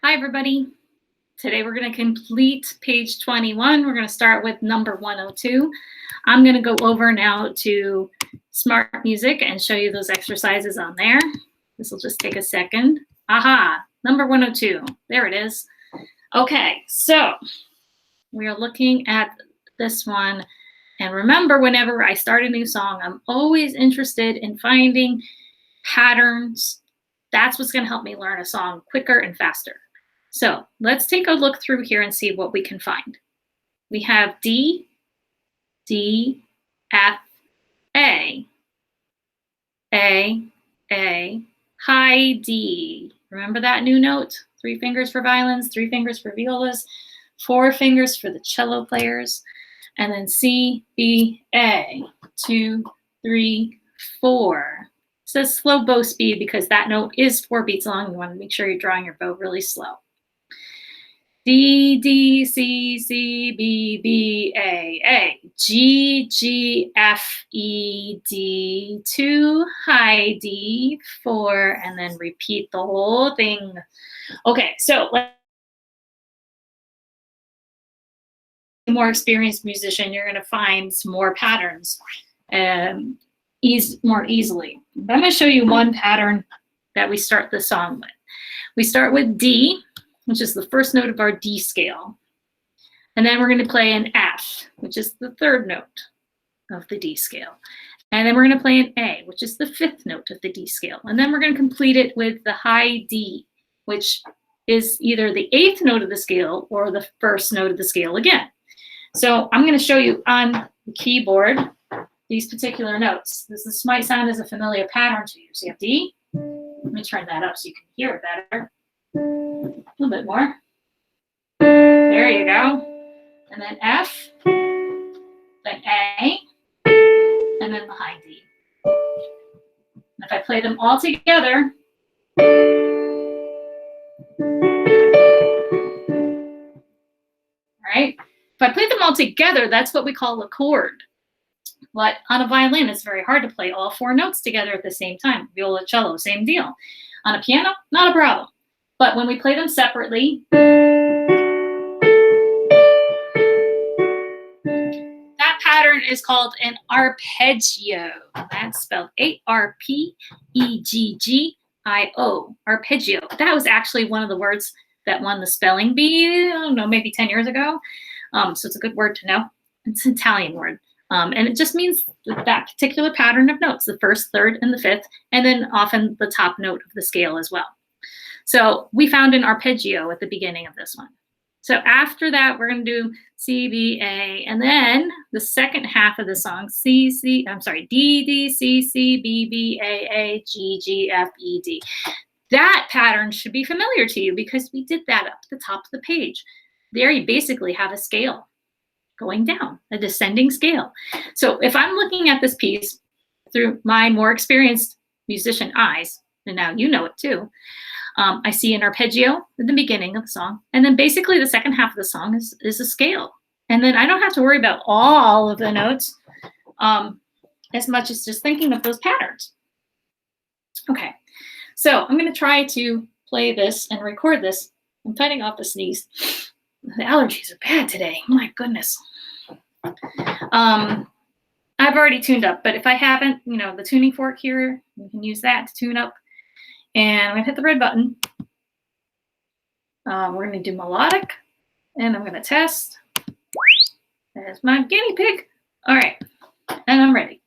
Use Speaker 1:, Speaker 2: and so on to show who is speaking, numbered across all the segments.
Speaker 1: Hi, everybody. Today we're going to complete page 21. We're going to start with number 102. I'm going to go over now to Smart Music and show you those exercises on there. This will just take a second. Aha, number 102. There it is. Okay, so we are looking at this one. And remember, whenever I start a new song, I'm always interested in finding patterns. That's what's going to help me learn a song quicker and faster. So let's take a look through here and see what we can find. We have D, D, F, A, high D. Remember that new note? 3 fingers for violins, 3 fingers for violas, 4 fingers for the cello players, and then C, B, A, 2, 3, 4. It says slow bow speed because that note is 4 beats long. You want to make sure you're drawing your bow really slow. D, D, C, C, B, B, A, G, G, F, E, D, 2, high D, 4, and then repeat the whole thing. Okay, so let's more experienced musician, you're going to find some more patterns more easily. But I'm going to show you one pattern that we start the song with. We start with D, which is the first note of our D scale. And then we're going to play an F, which is the 3rd note of the D scale. And then we're going to play an A, which is the 5th note of the D scale. And then we're going to complete it with the high D, which is either the 8th note of the scale or the 1st note of the scale again. So I'm going to show you on the keyboard these particular notes. This might sound as a familiar pattern to you. So you have D. Let me turn that up so you can hear it better. A little bit more. There you go. And then F, then A, and then the high D. And if I play them all together, all right? If I play them all together, that's what we call a chord. But on a violin, it's very hard to play all 4 notes together at the same time. Viola, cello, same deal. On a piano, not a problem. But when we play them separately, that pattern is called an arpeggio. That's spelled A-R-P-E-G-G-I-O, arpeggio. That was actually one of the words that won the spelling bee, I don't know, maybe 10 years ago. So it's a good word to know. It's an Italian word. And it just means that particular pattern of notes, the 1st, 3rd, and the 5th, and then often the top note of the scale as well. So we found an arpeggio at the beginning of this one. So after that, we're going to do C, B, A, and then the second half of the song, D, D, C, C, B, B, A, G, G, F, E, D. That pattern should be familiar to you because we did that up at the top of the page. There you basically have a scale going down, a descending scale. So if I'm looking at this piece through my more experienced musician eyes, and now you know it too, I see an arpeggio at the beginning of the song, and then basically the second half of the song is a scale. And then I don't have to worry about all of the notes as much as just thinking of those patterns. Okay, so I'm going to try to play this and record this. I'm fighting off a sneeze. The allergies are bad today. My goodness. I've already tuned up, but if I haven't, the tuning fork here, you can use that to tune up. And I'm going to hit the red button. We're going to do melodic, and I'm going to test. There's my guinea pig. All right, and I'm ready.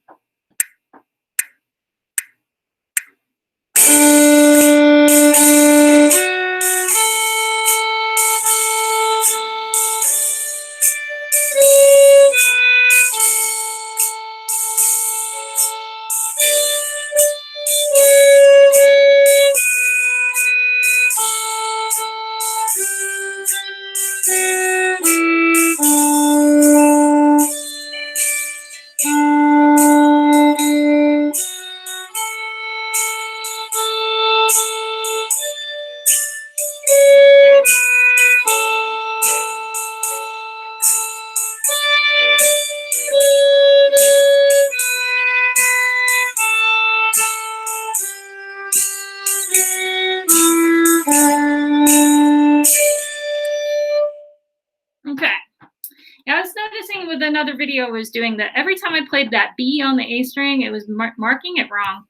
Speaker 1: another video I was doing that every time I played that B on the A string, it was marking it wrong.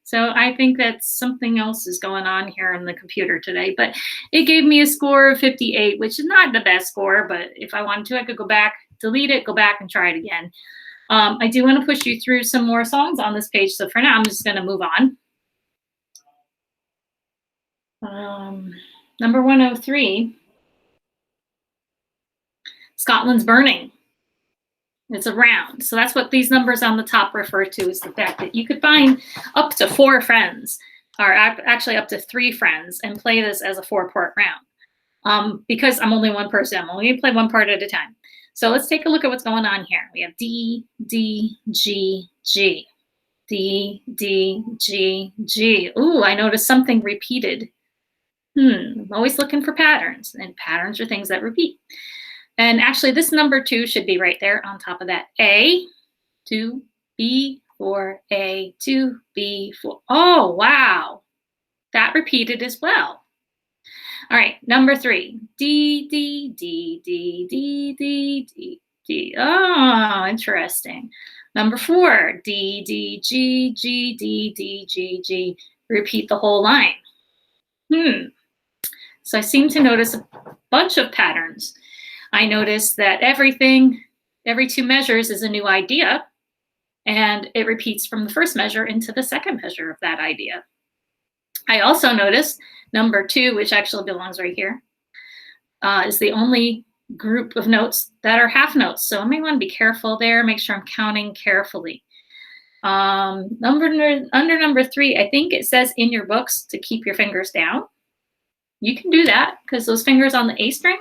Speaker 1: So I think that something else is going on here on the computer today, but it gave me a score of 58, which is not the best score, but if I wanted to, I could go back, delete it, go back and try it again. I do want to push you through some more songs on this page. So for now, I'm just going to move on. Number 103, Scotland's Burning. It's a round. So that's what these numbers on the top refer to, is the fact that you could find up to 4 friends, or actually up to 3 friends, and play this as a 4-part round. Because I'm only one person, I'm only going to play one part at a time. So let's take a look at what's going on here. We have D, D, G, G. D, D, G, G. Ooh, I noticed something repeated. I'm always looking for patterns, and patterns are things that repeat. And actually, this number 2 should be right there on top of that. A, 2, B, 4, A, 2, B, 4. Oh, wow. That repeated as well. All right, number 3. D, D, D, D, D, D, D, D. Oh, interesting. Number 4. D, D, G, G, D, D, G, G. Repeat the whole line. So I seem to notice a bunch of patterns. I noticed that every 2 measures is a new idea, and it repeats from the first measure into the second measure of that idea. I also noticed number 2, which actually belongs right here, is the only group of notes that are half notes. So I may want to be careful there, make sure I'm counting carefully. Under number 3, I think it says in your books to keep your fingers down. You can do that because those fingers on the A string,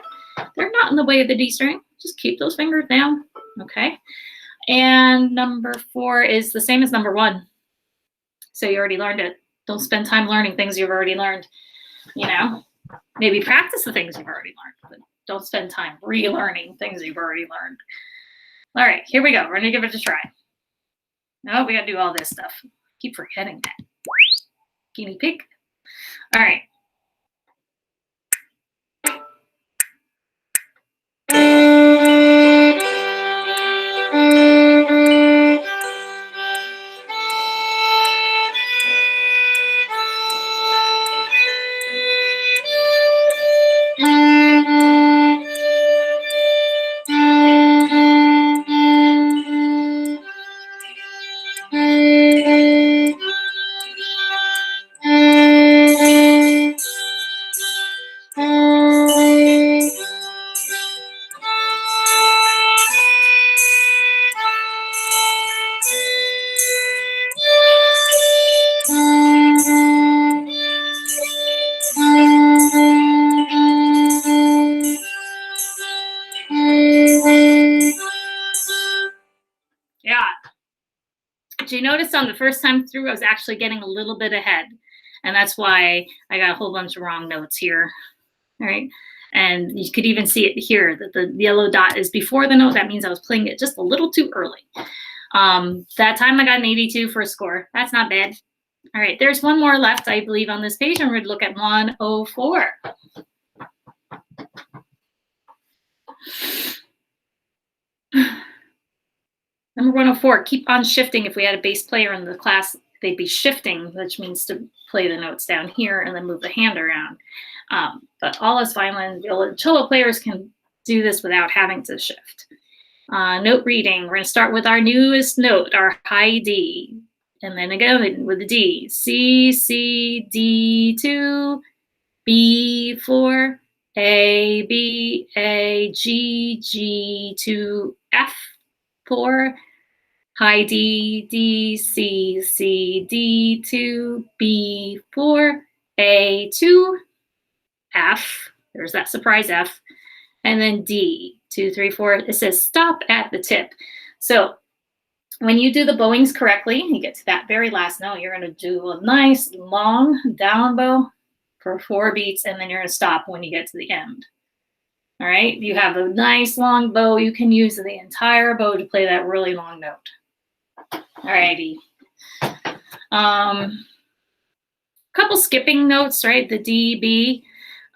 Speaker 1: they're not in the way of the D string. Just keep those fingers down, okay? And number 4 is the same as number 1. So you already learned it. Don't spend time learning things you've already learned, you know? Maybe practice the things you've already learned, but don't spend time relearning things you've already learned. All right, here we go. We're gonna give it a try. No, we gotta do all this stuff. Keep forgetting that. Guinea pig. All right. Do you notice on the first time through, I was actually getting a little bit ahead, and that's why I got a whole bunch of wrong notes here. All right, and you could even see it here that the yellow dot is before the note. That means I was playing it just a little too early. That time I got an 82 for a score. That's not bad. All right, there's one more left, I believe, on this page, and we're going to look at 104. Number 104, keep on shifting. If we had a bass player in the class, they'd be shifting, which means to play the notes down here and then move the hand around. But all us violin, viola, and cello players can do this without having to shift. Note reading, we're going to start with our newest note, our high D. And then again with the D. C, C, D2, B4, A, B, A, G, G2, F4, high D, D, C, C, D2, B4, A2, F, there's that surprise F, and then D, 2, 3, 4, it says stop at the tip. So when you do the bowings correctly, you get to that very last note, you're going to do a nice long down bow for 4 beats, and then you're going to stop when you get to the end. All right, you have a nice long bow. You can use the entire bow to play that really long note. All righty. Couple skipping notes, right? The D, B,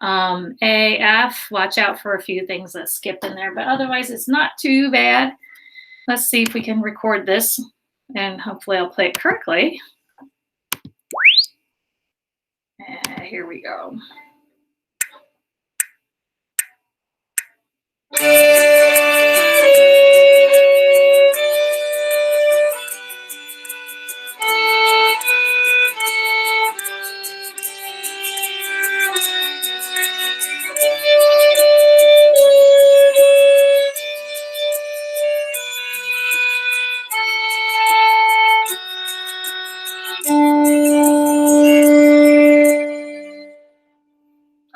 Speaker 1: A, F. Watch out for a few things that skip in there, but otherwise it's not too bad. Let's see if we can record this, and hopefully I'll play it correctly. Here we go.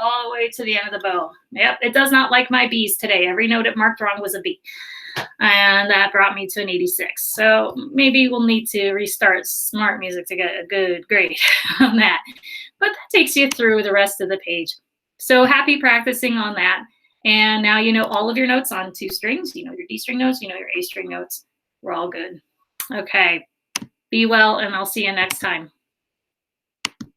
Speaker 1: All the way to the end of the bow. Yep, it does not like my B's today. Every note it marked wrong was a B. And that brought me to an 86. So maybe we'll need to restart Smart Music to get a good grade on that. But that takes you through the rest of the page. So happy practicing on that. And now you know all of your notes on 2 strings. You know your D string notes, you know your A string notes. We're all good. Okay, be well, and I'll see you next time.